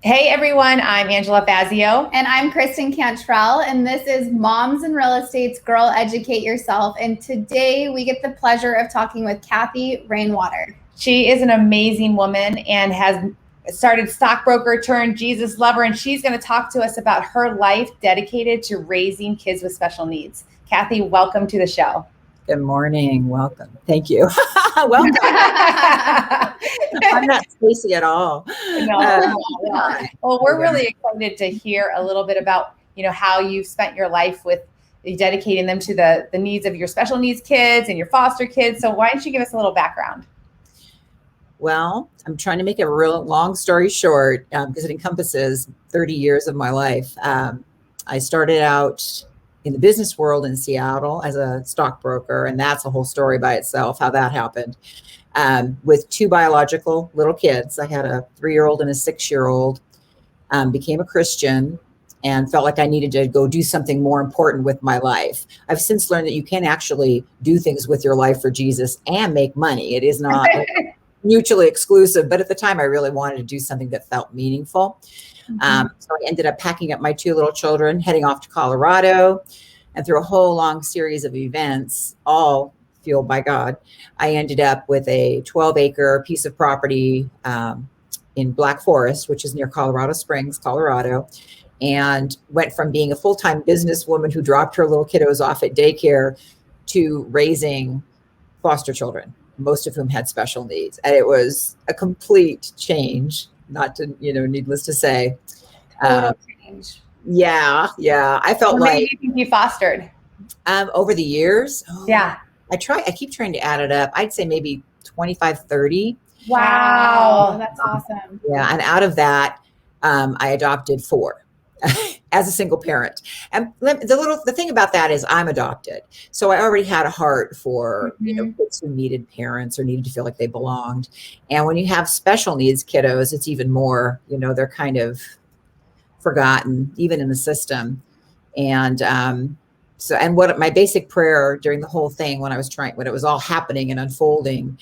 Hey everyone, I'm Angela Fazio. And I'm Kristen Cantrell, and this is Moms in Real Estate's Girl Educate Yourself. And today we get the pleasure of talking with Kathy Rainwater. She is an amazing woman and has started Stockbroker turned Jesus Lover, and she's going to talk to us about her life dedicated to raising kids with special needs. Kathy, welcome to the show. Good morning. Welcome. Thank you. Welcome. I'm not spacey at all. No. Well, we're really excited to hear a little bit about, how you've spent your life with dedicating them to the needs of your special needs kids and your foster kids. So why don't you give us a little background? Well, I'm trying to make a real long story short because it encompasses 30 years of my life. I started out in the business world in Seattle as a stockbroker, and that's a whole story by itself, how that happened. With two biological little kids, I had a 3-year-old and a 6-year-old, became a Christian and felt like I needed to go do something more important with my life. I've since learned that you can actually do things with your life for Jesus and make money. It is not mutually exclusive, but at the time I really wanted to do something that felt meaningful. So I ended up packing up my 2 little children, heading off to Colorado, and through a whole long series of events, all fueled by God, I ended up with a 12-acre piece of property in Black Forest, which is near Colorado Springs, Colorado, and went from being a full-time businesswoman who dropped her little kiddos off at daycare to raising foster children, most of whom had special needs. And it was a complete change. Not to, needless to say. Total change. Yeah. I felt How many like do you think you fostered? Over the years. Yeah. I keep trying to add it up. I'd say maybe 25, 30. Wow. That's awesome. Yeah. And out of that, I adopted 4 as a single parent. And the thing about that is I'm adopted. So I already had a heart for, kids who needed parents or needed to feel like they belonged. And when you have special needs kiddos, it's even more, they're kind of forgotten, even in the system. And what my basic prayer during the whole thing, when it was all happening and unfolding,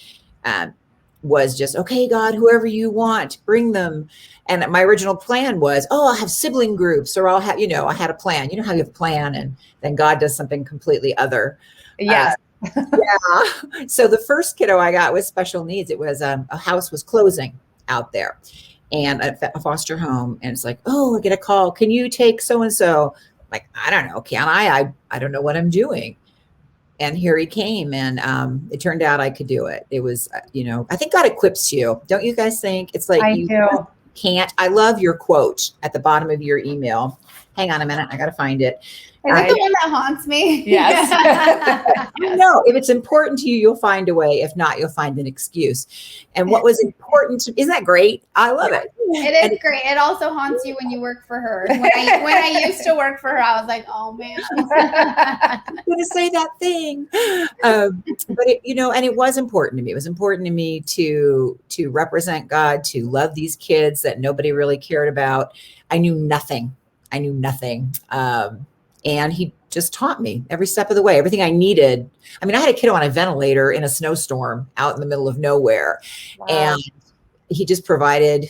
was just, okay, God, whoever you want, bring them. And my original plan was, I'll have sibling groups, or I'll have, I had a plan. You know how you have a plan and then God does something completely other. Yes. Yeah. So the first kiddo I got with special needs, it was a house was closing out there and a foster home. And it's like, I get a call. Can you take so-and-so? Like, I don't know. Can I? I don't know what I'm doing. And here he came, and it turned out I could do it. It was, I think God equips you. Don't you guys think? It's like I do. Can't. I love your quote at the bottom of your email. Hang on a minute. I got to find it. Is it the one that haunts me? Yes. No, if it's important to you, you'll find a way. If not, you'll find an excuse. And what was important to, isn't that great? I love it. It is great. It also haunts you when you work for her. When I used to work for her, I was like, oh man, I'm going to say that thing. But and it was important to me. It was important to me to represent God, to love these kids that nobody really cared about. I knew nothing. And he just taught me every step of the way, everything I needed. I mean, I had a kiddo on a ventilator in a snowstorm out in the middle of nowhere. Wow. And he just provided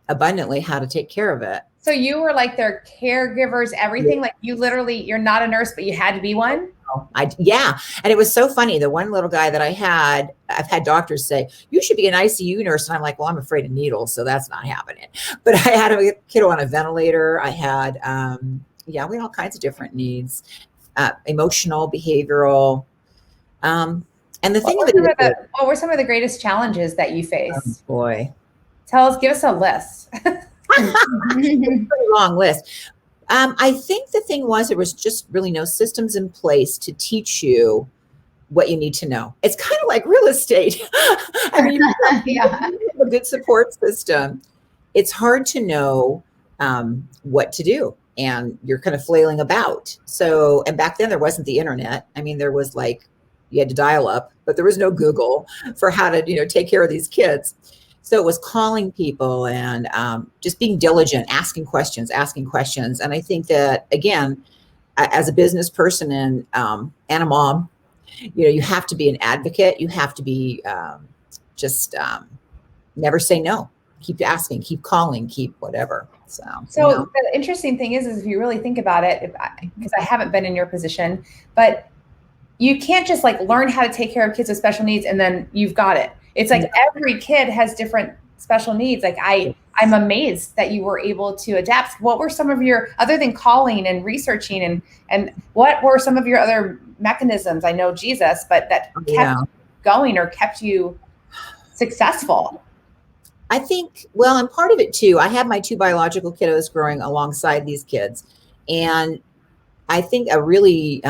abundantly how to take care of it. So you were like their caregivers, everything. Yeah. Like you're not a nurse, but you had to be one. Yeah. And it was so funny. The one little guy that I've had doctors say, you should be an ICU nurse. And I'm like, well, I'm afraid of needles, so that's not happening. But I had a kiddo on a ventilator. I had, we had all kinds of different needs, emotional, behavioral. And the thing what were some of the greatest challenges that you faced? Oh, boy. Give us a list. Pretty long list. I think the thing was, there was just really no systems in place to teach you what you need to know. It's kind of like real estate. I mean, you have a good support system. It's hard to know what to do, and you're kind of flailing about. So, and back then there wasn't the internet. I mean, there was you had to dial up, but there was no Google for how to, take care of these kids. So it was calling people and just being diligent, asking questions. And I think that, again, as a business person and a mom, you have to be an advocate. You have to be never say no. keep asking, keep calling, keep whatever. So the interesting thing is if you really think about it, because I haven't been in your position, but you can't just like learn how to take care of kids with special needs and then you've got it. It's like every kid has different special needs. Like I'm amazed that you were able to adapt. What were some of your, other than calling and researching, and what were some of your other mechanisms? I know Jesus, but that kept going or kept you successful? I think, well, and part of it too, I had my 2 biological kiddos growing alongside these kids. And I think a really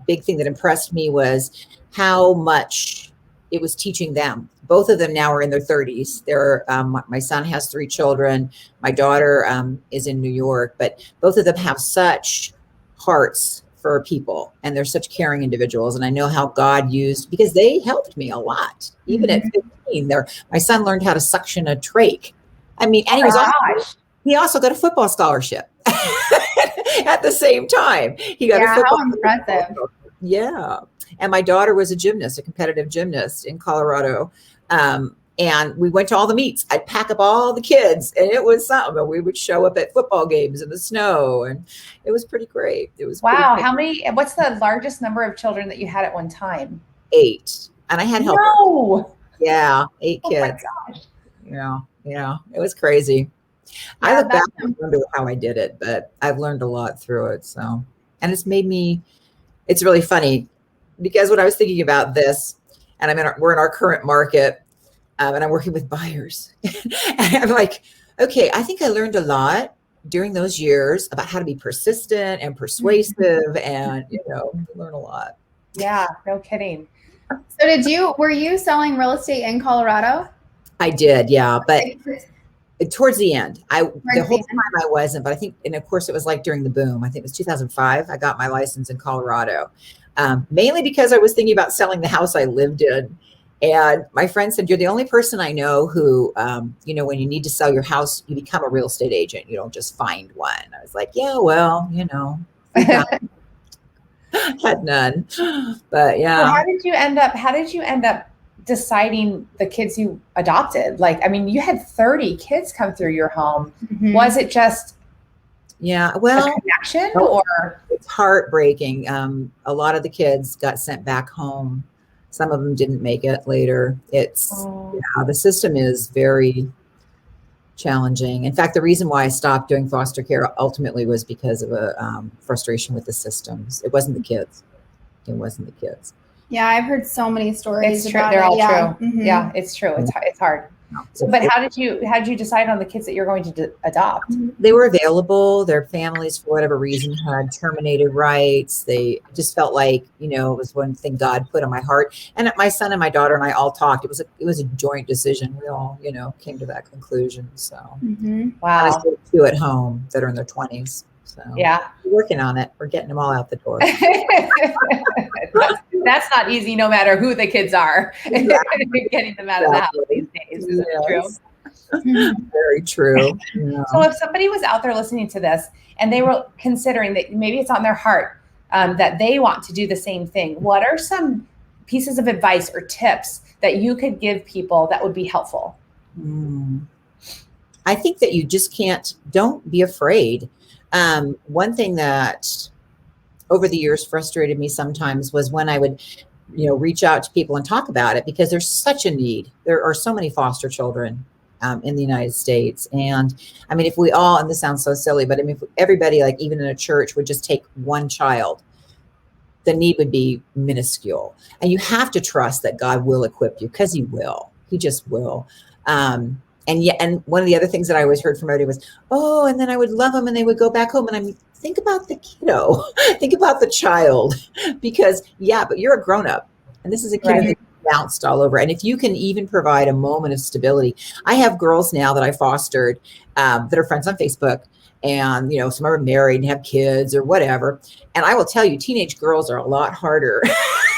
big thing that impressed me was how much it was teaching them. Both of them now are in their 30s. They're, my son has 3 children. My daughter is in New York, but both of them have such hearts for people, and they're such caring individuals. And I know how God used, because they helped me a lot. Even at 15, my son learned how to suction a trach. I mean, and he also got a football scholarship at the same time. He got a football. How impressive. Yeah. And my daughter was a gymnast, a competitive gymnast in Colorado. And we went to all the meets. I'd pack up all the kids, and it was something. And we would show up at football games in the snow, and it was pretty great. It was wow. How many? What's the largest number of children that you had at one time? 8, and I had help. No. Yeah, 8 kids. Oh my gosh. Yeah, it was crazy. I look back and wonder how I did it, but I've learned a lot through it. So, and it's made me. It's really funny because when I was thinking about this, and we're in our current market. And I'm working with buyers. And I'm like, okay, I think I learned a lot during those years about how to be persistent and persuasive and, learn a lot. Yeah, no kidding. So were you selling real estate in Colorado? I did, yeah. But towards the end, the whole time I wasn't, but I think, and of course it was like during the boom, I think it was 2005, I got my license in Colorado, mainly because I was thinking about selling the house I lived in. And my friend said, you're the only person I know who, when you need to sell your house, you become a real estate agent. You don't just find one. I was like, yeah, well, had none, but yeah. So how did you end up deciding the kids you adopted? Like, I mean, you had 30 kids come through your home. Mm-hmm. Was it just a connection or? It's heartbreaking. A lot of the kids got sent back home. Some of them didn't make it later. The system is very challenging. In fact, the reason why I stopped doing foster care ultimately was because of a frustration with the systems. It wasn't the kids. Yeah, I've heard so many stories. It's true. They're all true. Mm-hmm. Yeah, it's true. It's hard. So, but how did you decide on the kids that you're going to adopt? They were available. Their families, for whatever reason, had terminated rights. They just felt like, it was one thing God put on my heart. And my son and my daughter and I all talked. It was a joint decision. We all, came to that conclusion. So, Wow. I still have 2 at home that are in their 20s. So yeah, we're working on it. We're getting them all out the door. That's not easy, no matter who the kids are. Exactly. Getting them out of the house these days. Is that true? Very true. Yeah. So if somebody was out there listening to this and they were considering that maybe it's on their heart that they want to do the same thing, what are some pieces of advice or tips that you could give people that would be helpful? I think that you just don't be afraid. One thing that over the years frustrated me sometimes was when I would, reach out to people and talk about it, because there's such a need. There are so many foster children in the United States. And I mean, if we all, and this sounds so silly, but I mean, if everybody, like even in a church, would just take one child, the need would be minuscule. And you have to trust that God will equip you, because he will. He just will. And one of the other things that I always heard from everybody was, and then I would love them and they would go back home. And think about the kiddo, think about the child, because but you're a grown up and this is a kid that bounced all over. And if you can even provide a moment of stability, I have girls now that I fostered that are friends on Facebook, and, some are married and have kids or whatever. And I will tell you, teenage girls are a lot harder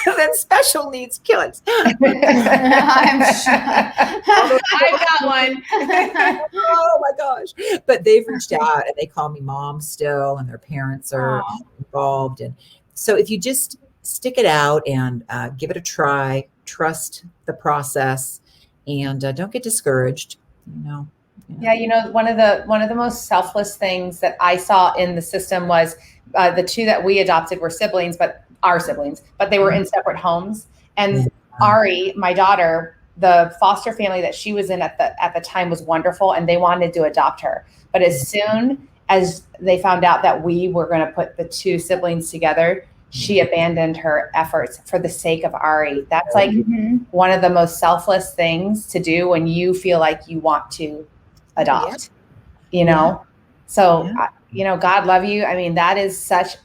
than special needs kids. I'm sure. I've got one. Oh my gosh. But they've reached out and they call me mom still, and their parents are involved. And so if you just stick it out and give it a try, trust the process, and don't get discouraged, Yeah, you know, one of the most selfless things that I saw in the system was the two that we adopted were siblings, but our siblings, but they were in separate homes. And Ari, my daughter, the foster family that she was in at the time was wonderful, and they wanted to adopt her. But as soon as they found out that we were going to put the two siblings together, she abandoned her efforts for the sake of Ari. That's like one of the most selfless things to do when you feel like you want to adopt, you know? So, you know, God love you. I mean, that is such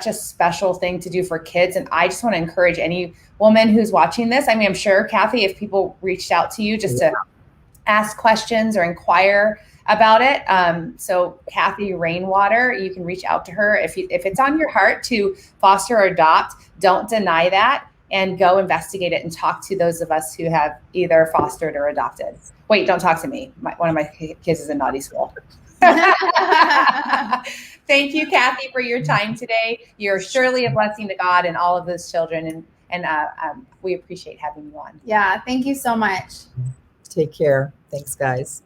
a special thing to do for kids. And I just want to encourage any woman who's watching this. I mean, I'm sure, Kathy, if people reached out to you just to ask questions or inquire about it. So Kathy Rainwater, you can reach out to her. If it's on your heart to foster or adopt, don't deny that and go investigate it and talk to those of us who have either fostered or adopted. Wait, don't talk to me. One of my kids is in naughty school. Thank you, Kathy, for your time today. You're surely a blessing to God and all of those children. And we appreciate having you on. Yeah, thank you so much. Take care. Thanks, guys.